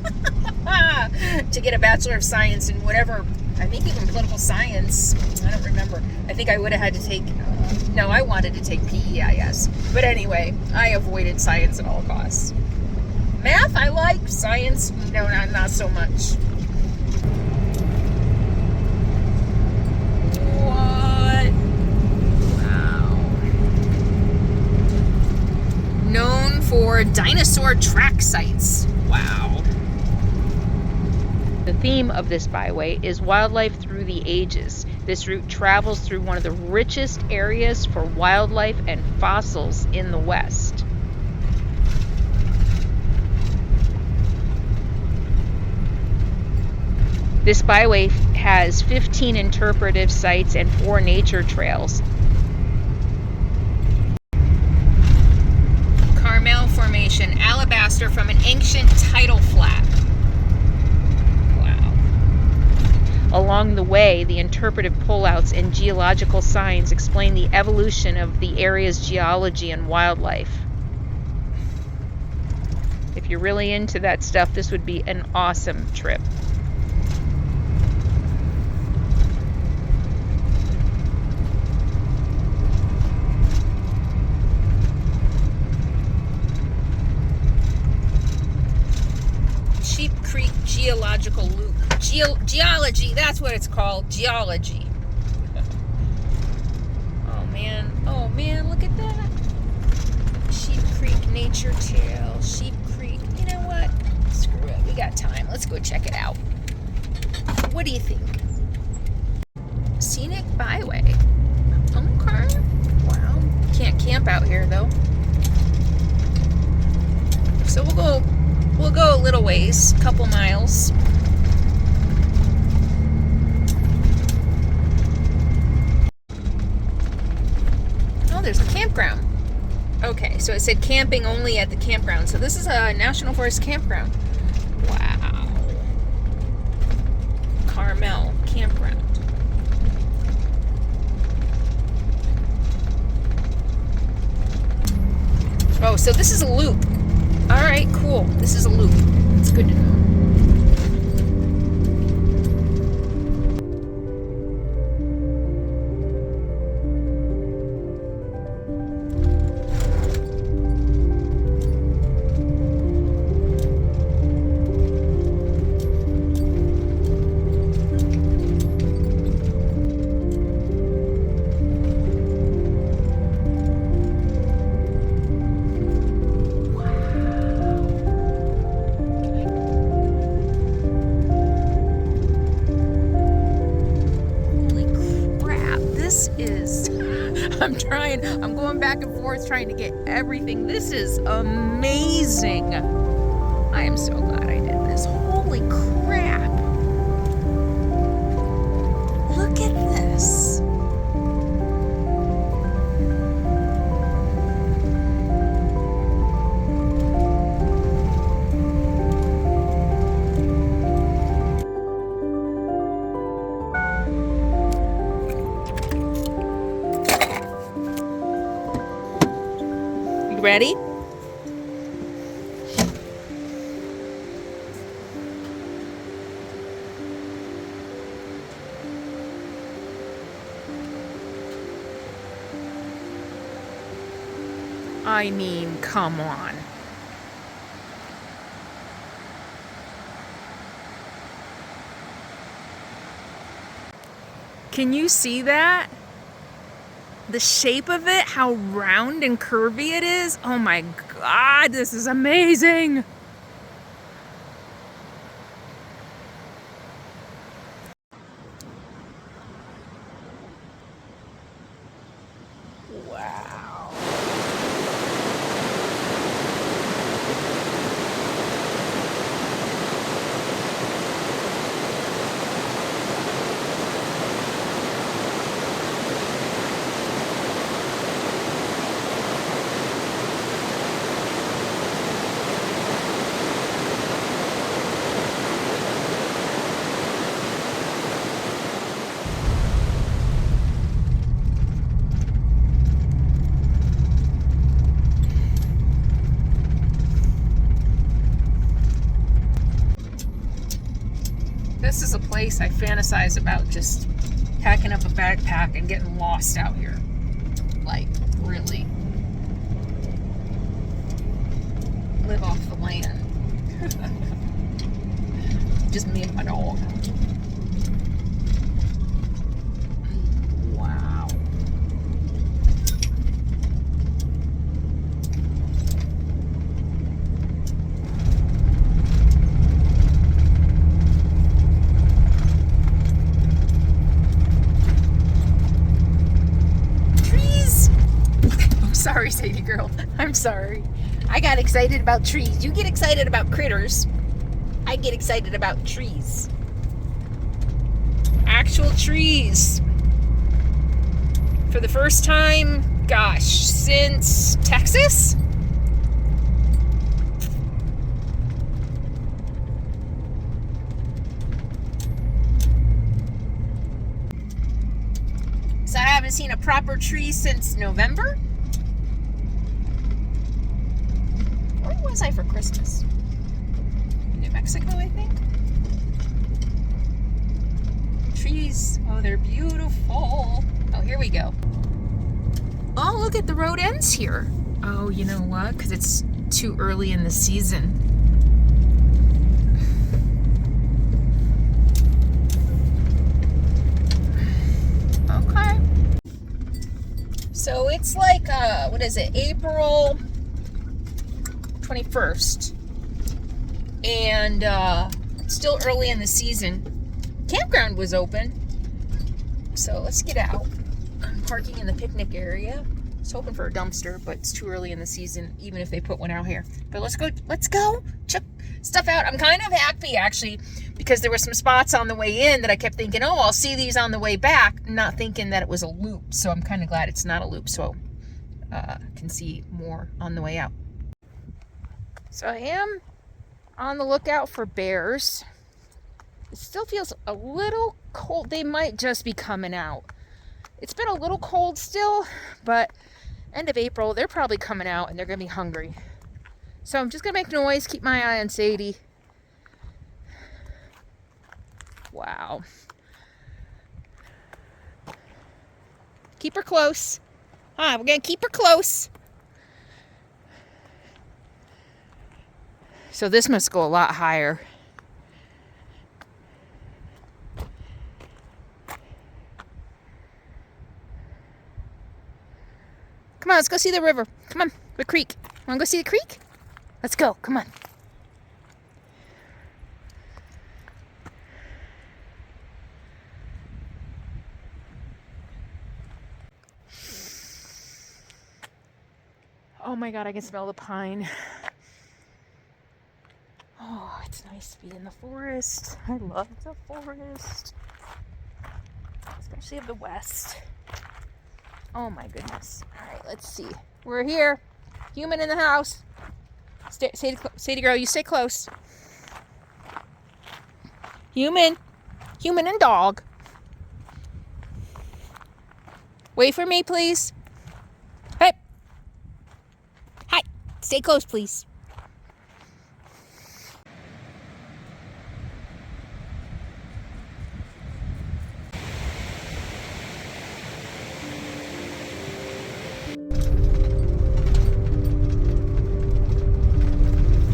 To get a Bachelor of Science in whatever, I think even political science, I don't remember. I think I would have had to take, no, I wanted to take PEIS. But anyway, I avoided science at all costs. Math, I like. Science, no, not so much. Known for dinosaur track sites. Wow. The theme of this byway is wildlife through the ages. This route travels through one of the richest areas for wildlife and fossils in the West. This byway has 15 interpretive sites and 4 nature trails. Carmel Formation, alabaster from an ancient tidal flat. Wow. Along the way, the interpretive pullouts and geological signs explain the evolution of the area's geology and wildlife. If you're really into that stuff, this would be an awesome trip. Geological loop. Geology, that's what it's called. Geology. Oh man, look at that. Sheep Creek Nature Trail. Sheep Creek. You know what? Screw it. We got time. Let's go check it out. What do you think? Scenic Byway. Okay. Wow. Can't camp out here though. So we'll go a little ways, a couple miles. Oh, there's a campground. Okay, so it said camping only at the campground. So this is a National Forest campground. Wow. Carmel campground. Oh, so this is a loop. All right, cool. This is a loop. It's good to know. I'm going back and forth trying to get everything. This is amazing. I am so glad I did this. Holy crap. Look at this. You ready? I mean, come on. Can you see that? The shape of it, how round and curvy it is. Oh my God, this is amazing. Wow. This is a place I fantasize about, just packing up a backpack and getting lost out here. Like, really. Live off the land. Just me and my dog. Wow. Sorry, Sadie girl. I'm sorry. I got excited about trees. You get excited about critters. I get excited about trees. Actual trees. For the first time, gosh, since Texas? So I haven't seen a proper tree since November? Where was I for Christmas? New Mexico, I think. Trees. Oh, they're beautiful. Oh, here we go. Oh, look at the road ends here. Oh, you know what? Because it's too early in the season. Okay. So it's like, what is it? April 21st, and it's still early in the season. Campground was open, so let's get out. I'm parking in the picnic area. I was hoping for a dumpster, but it's too early in the season, even if they put one out here. But let's go check stuff out. I'm kind of happy actually, because there were some spots on the way in that I kept thinking, oh, I'll see these on the way back, not thinking that it was a loop. So I'm kind of glad it's not a loop, so can see more on the way out. So I am on the lookout for bears. It still feels a little cold. They might just be coming out. It's been a little cold still, but end of April, they're probably coming out and they're gonna be hungry. So I'm just gonna make noise, keep my eye on Sadie. Wow. Keep her close. We're gonna keep her close. So this must go a lot higher. Come on, let's go see the river. Come on, the creek. Wanna go see the creek? Let's go, come on. Oh my God, I can smell the pine. Oh, it's nice to be in the forest. I love the forest, especially of the West. Oh my goodness. All right, let's see. We're here. Human in the house. Say to girl, you stay close. Human and dog. Wait for me, please. Hey. Hi. Stay close, please.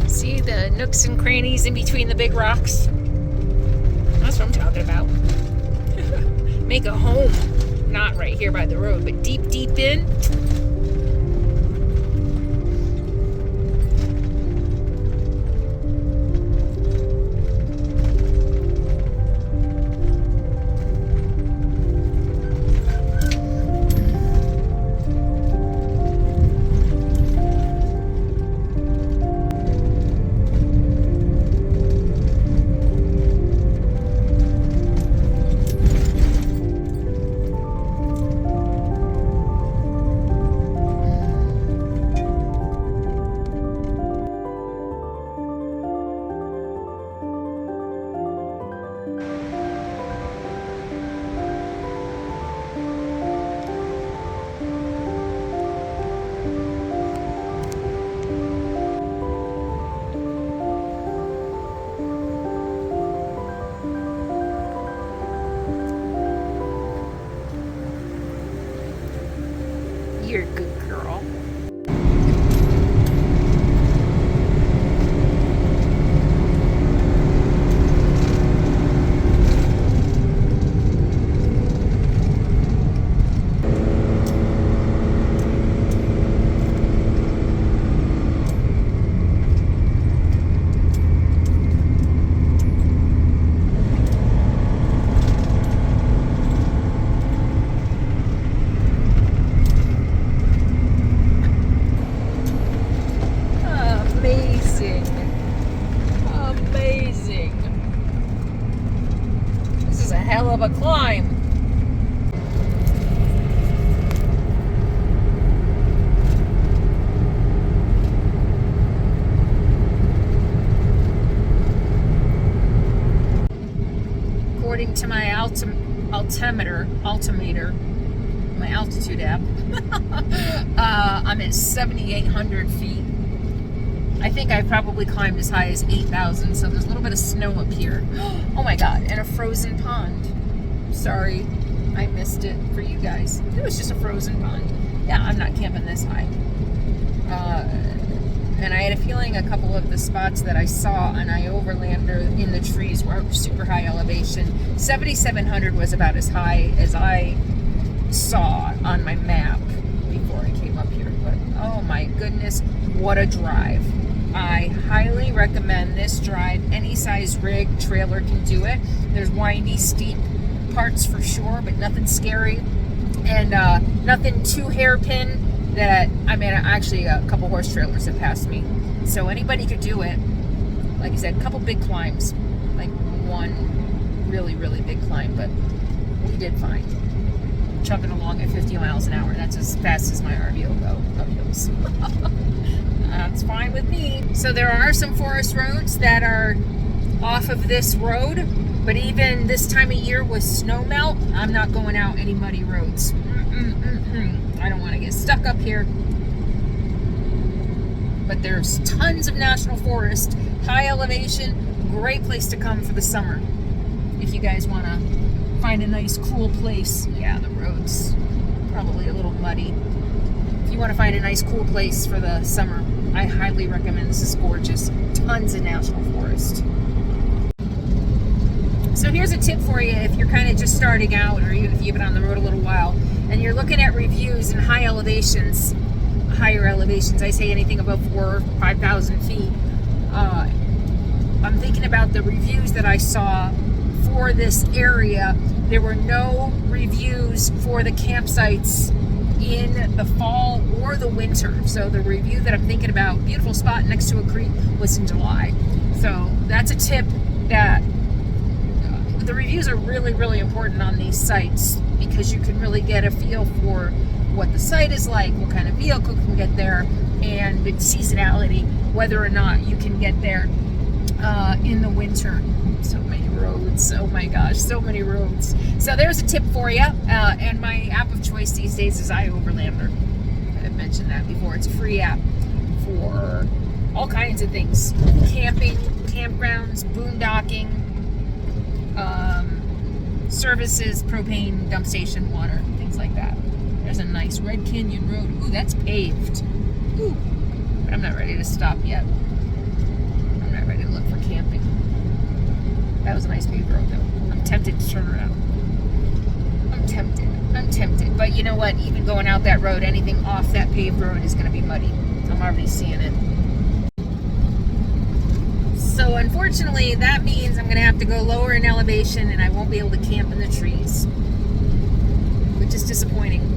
See the nooks and crannies in between the big rocks? That's what I'm talking about. Make a home. Not right here by the road, but deep, deep in. You're a good girl. Of a climb. According to my altimeter, my altitude app, I'm at 7,800 feet. I think I probably climbed as high as 8,000, so there's a little bit of snow up here. Oh my God, and a frozen pond. Sorry, I missed it for you guys. It was just a frozen pond. Yeah, I'm not camping this high. And I had a feeling a couple of the spots that I saw on Overlander in the trees were super high elevation. 7,700 was about as high as I saw on my map before I came up here. But oh my goodness, what a drive. I highly recommend this drive. Any size rig, trailer can do it. There's windy, steep parts for sure, but nothing scary and nothing too hairpin that, I mean, actually a couple horse trailers have passed me, so anybody could do it. Like I said, a couple big climbs, like one really big climb, but we did fine. Chugging along at 50 miles an hour. That's as fast as my RV goes. That's fine with me. So there are some forest roads that are off of this road, but even this time of year with snow melt, I'm not going out any muddy roads. I don't want to get stuck up here. But there's tons of national forest, high elevation, great place to come for the summer. If you guys want to find a nice cool place. Yeah, the road's probably a little muddy. If you want to find a nice cool place for the summer, I highly recommend. This is gorgeous. Tons of national forest. So here's a tip for you if you're kind of just starting out, or even if you've been on the road a little while and you're looking at reviews in higher elevations, I say anything above 4,000 or 5,000 feet. I'm thinking about the reviews that I saw for this area. There were no reviews for the campsites in the fall or the winter. So the review that I'm thinking about, beautiful spot next to a creek, was in July. So that's a tip that the reviews are really, really important on these sites, because you can really get a feel for what the site is like, what kind of vehicle can get there, and its seasonality, whether or not you can get there in the winter. So many roads, oh my gosh, so many roads. So there's a tip for you, and my app of choice these days is iOverlander. I've mentioned that before. It's a free app for all kinds of things: camping, campgrounds, boondocking, services, propane, dump station, water, things like that. There's a nice Red Canyon Road. Ooh, that's paved. Ooh, but I'm not ready to stop yet. I'm not ready to look for camping. That was a nice paved road, though. I'm tempted to turn around. I'm tempted. But you know what? Even going out that road, anything off that paved road is going to be muddy. I'm already seeing it. So unfortunately, that means I'm going to have to go lower in elevation, and I won't be able to camp in the trees, which is disappointing.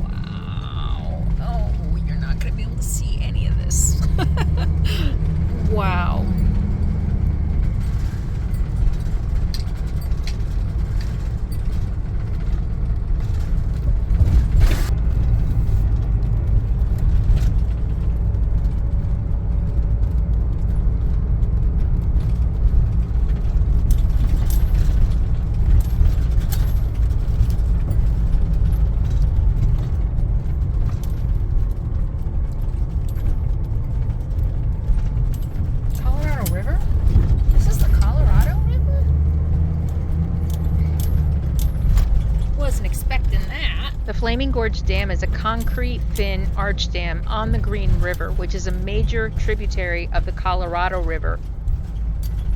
Wow. Oh, you're not going to be able to see any of this. Wow. Flaming Gorge Dam is a concrete fin arch dam on the Green River, which is a major tributary of the Colorado River.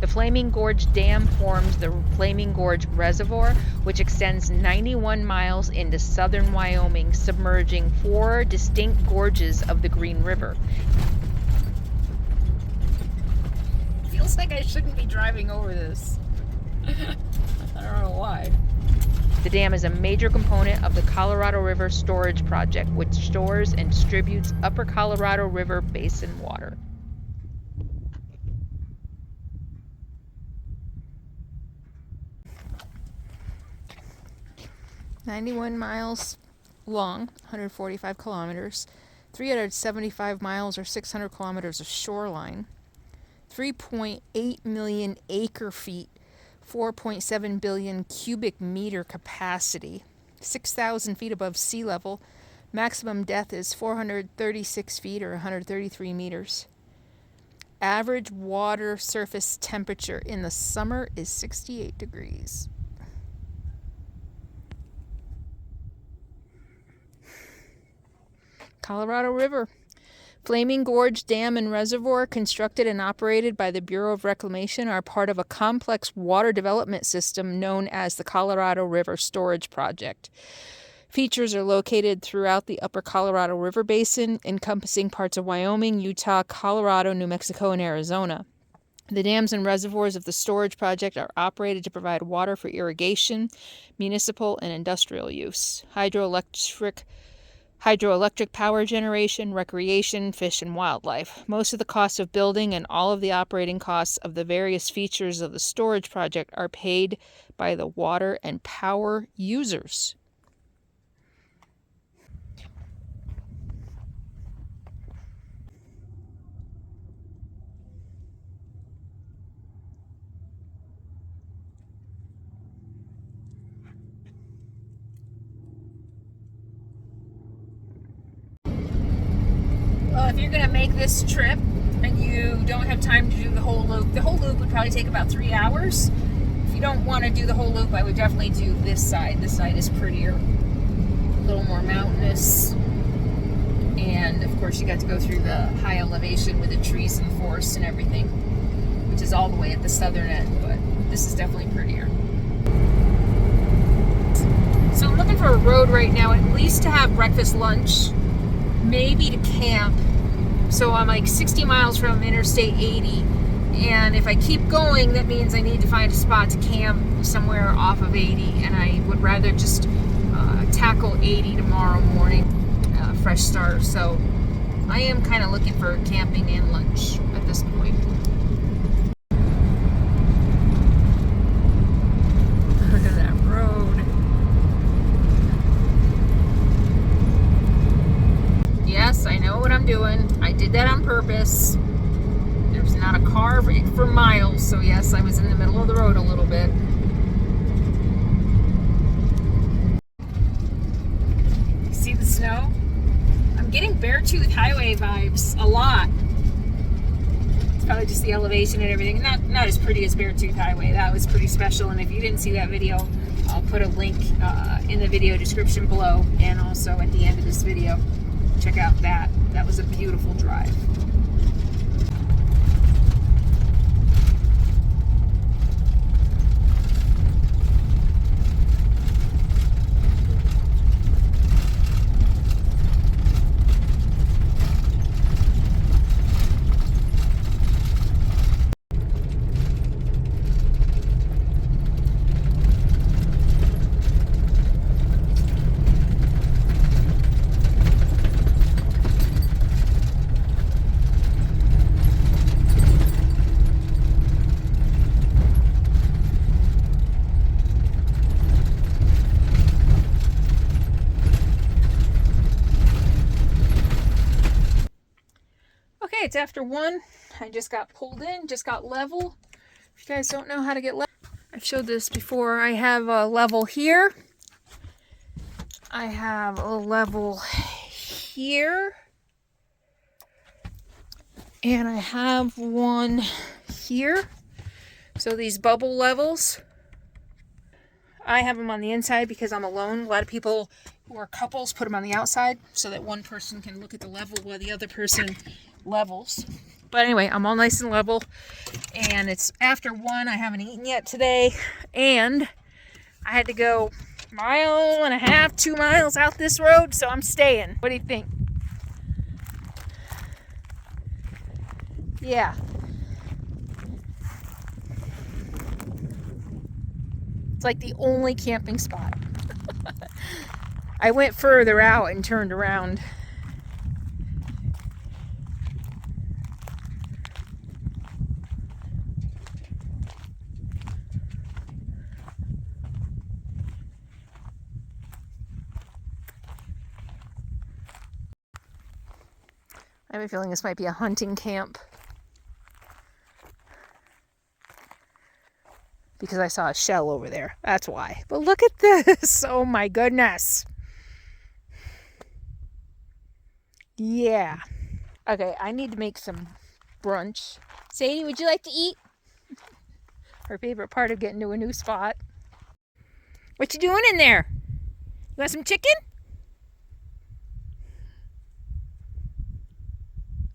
The Flaming Gorge Dam forms the Flaming Gorge Reservoir, which extends 91 miles into southern Wyoming, submerging 4 distinct gorges of the Green River. Feels like I shouldn't be driving over this. I don't know why. The dam is a major component of the Colorado River Storage Project, which stores and distributes upper Colorado River basin water. "91 miles long, 145 kilometers, 375 miles or 600 kilometers of shoreline, 3.8 million acre feet, 4.7 billion cubic meter capacity, 6,000 feet above sea level. Maximum depth is 436 feet or 133 meters. Average water surface temperature in the summer is 68 degrees. Colorado River. Flaming Gorge Dam and Reservoir, constructed and operated by the Bureau of Reclamation, are part of a complex water development system known as the Colorado River Storage Project. Features are located throughout the upper Colorado River Basin, encompassing parts of Wyoming, Utah, Colorado, New Mexico, and Arizona. The dams and reservoirs of the storage project are operated to provide water for irrigation, municipal, and industrial use, hydroelectric power generation, recreation, fish, and wildlife. Most of the costs of building and all of the operating costs of the various features of the storage project are paid by the water and power users. Well, if you're going to make this trip and you don't have time to do the whole loop would probably take about 3 hours. If you don't want to do the whole loop, I would definitely do this side. This side is prettier, a little more mountainous, and of course you got to go through the high elevation with the trees and the forests and everything, which is all the way at the southern end, but this is definitely prettier. So I'm looking for a road right now, at least to have breakfast, lunch, maybe to camp. So I'm like 60 miles from Interstate 80 And if I keep going, that means I need to find a spot to camp somewhere off of 80, and I would rather just tackle 80 tomorrow morning, fresh start. So I am kind of looking for camping and lunch at this point. Look at that road. Yes, I know what I'm doing. I did that on purpose. There's not a car for miles, so yes, I was in the middle of the road a little bit. See the snow? I'm getting Beartooth Highway vibes a lot. It's probably just the elevation and everything. Not as pretty as Beartooth Highway. That was pretty special, and if you didn't see that video, I'll put a link in the video description below, and also at the end of this video. Check out that. That was a beautiful drive. Okay, it's after 1. I just got pulled in, just got level. If you guys don't know how to get level, I've showed this before. I have a level here. I have a level here. And I have one here. So these bubble levels, I have them on the inside because I'm alone. A lot of people who are couples put them on the outside so that one person can look at the level while the other person levels. But anyway, I'm all nice and level, and it's after 1. I haven't eaten yet today, and I had to go 1.5 miles, 2 miles out this road, so I'm staying. What do you think? Yeah. It's like the only camping spot. I went further out and turned around. I have a feeling this might be a hunting camp, because I saw a shell over there. That's why. But look at this. Oh my goodness. Yeah. Okay, I need to make some brunch. Sadie, would you like to eat? Her favorite part of getting to a new spot. What you doing in there? You want some chicken?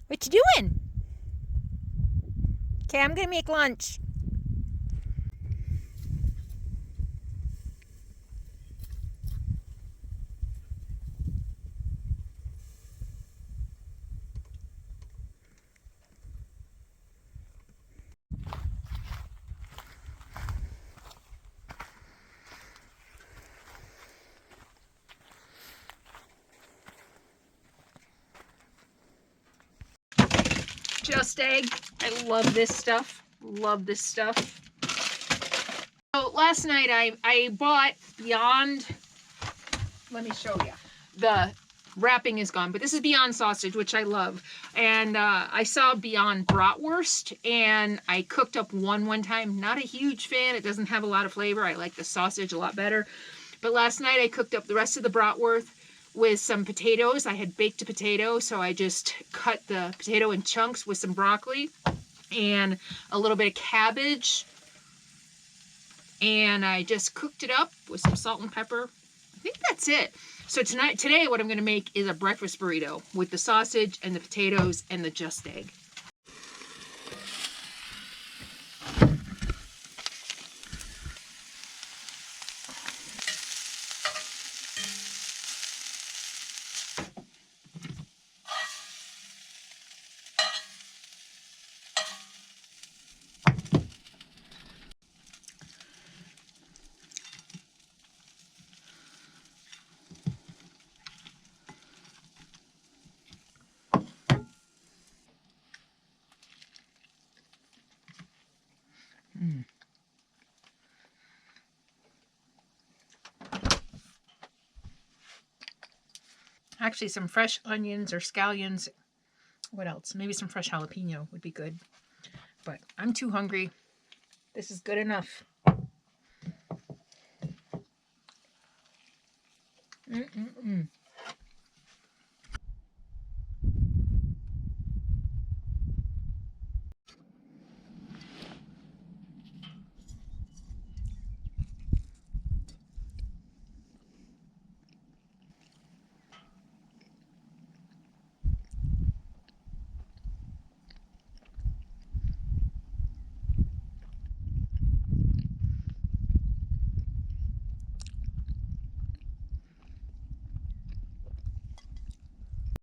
What you doing? Okay, I'm gonna make lunch. Just egg. I love this stuff. Love this stuff. So last night I bought Beyond. Let me show you. The wrapping is gone, but this is Beyond sausage, which I love. And I saw Beyond bratwurst, and I cooked up one time. Not a huge fan. It doesn't have a lot of flavor. I like the sausage a lot better. But last night I cooked up the rest of the bratwurst with some potatoes. I had baked a potato, so I just cut the potato in chunks with some broccoli and a little bit of cabbage. And I just cooked it up with some salt and pepper. I think that's it. So today what I'm gonna make is a breakfast burrito with the sausage and the potatoes and the just egg. Actually, some fresh onions or scallions. What else? Maybe some fresh jalapeno would be good. But I'm too hungry. This is good enough.